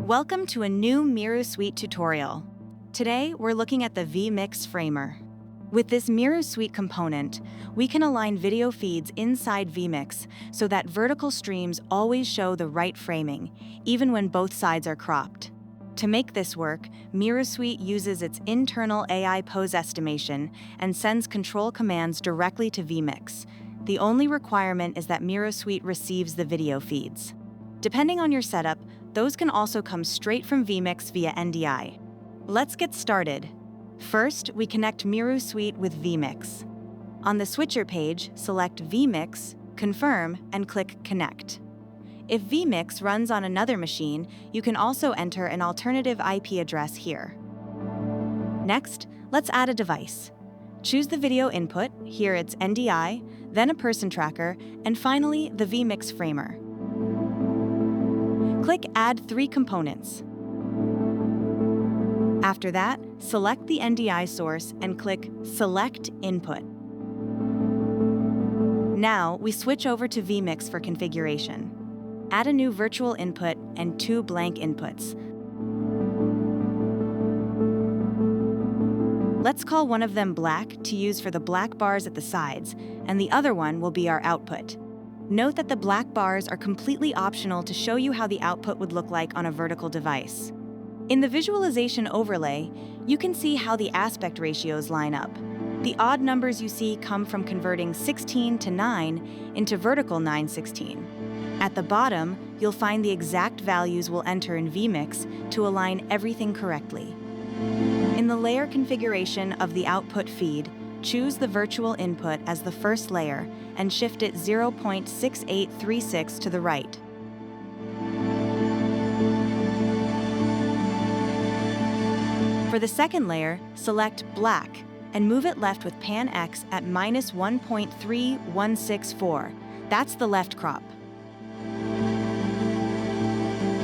Welcome to a new MiruSuite tutorial. Today, we're looking at the VMix framer. With this MiruSuite component, we can align video feeds inside VMix so that vertical streams always show the right framing, even when both sides are cropped. To make this work, MiruSuite uses its internal AI pose estimation and sends control commands directly to VMix. The only requirement is that MiruSuite receives the video feeds. Depending on your setup, those can also come straight from VMix via NDI. Let's get started. First, we connect MiruSuite with VMix. On the switcher page, select VMix, confirm, and click Connect. If VMix runs on another machine, you can also enter an alternative IP address here. Next, let's add a device. Choose the video input, here it's NDI, then a person tracker, and finally the VMix framer. Click Add 3 components. After that, select the NDI source and click Select Input. Now, we switch over to VMix for configuration. Add a new virtual input and 2 blank inputs. Let's call one of them black to use for the black bars at the sides, and the other one will be our output. Note that the black bars are completely optional to show you how the output would look like on a vertical device. In the visualization overlay, you can see how the aspect ratios line up. The odd numbers you see come from converting 16 to 9 into vertical 9/16. At the bottom, you'll find the exact values we'll enter in VMix to align everything correctly. In the layer configuration of the output feed, choose the virtual input as the first layer and shift it 0.6836 to the right. For the second layer, select black and move it left with pan X at -1.3164. That's the left crop.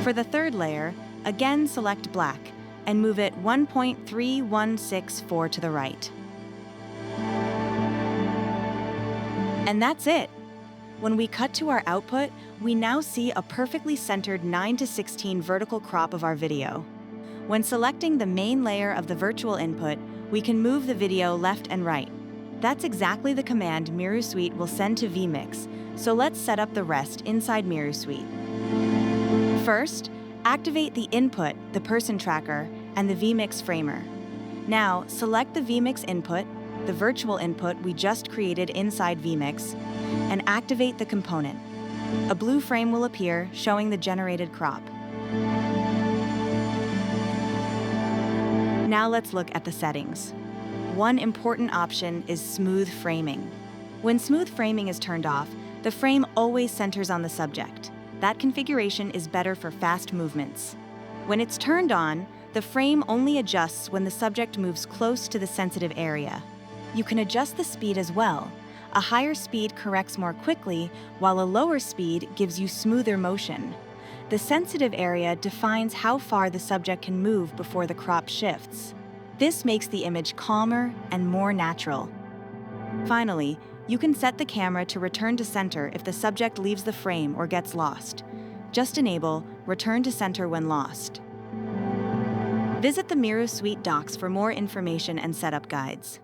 For the third layer, again select black and move it 1.3164 to the right. And that's it. When we cut to our output, we now see a perfectly centered 9:16 vertical crop of our video. When selecting the main layer of the virtual input, we can move the video left and right. That's exactly the command MiruSuite will send to VMix, so let's set up the rest inside MiruSuite. First, activate the input, the person tracker, and the VMix framer. Now, select the VMix input, the virtual input we just created inside VMix, and activate the component. A blue frame will appear showing the generated crop. Now let's look at the settings. One important option is smooth framing. When smooth framing is turned off, the frame always centers on the subject. That configuration is better for fast movements. When it's turned on, the frame only adjusts when the subject moves close to the sensitive area. You can adjust the speed as well. A higher speed corrects more quickly, while a lower speed gives you smoother motion. The sensitive area defines how far the subject can move before the crop shifts. This makes the image calmer and more natural. Finally, you can set the camera to return to center if the subject leaves the frame or gets lost. Just enable Return to Center when lost. Visit the MiruSuite docs for more information and setup guides.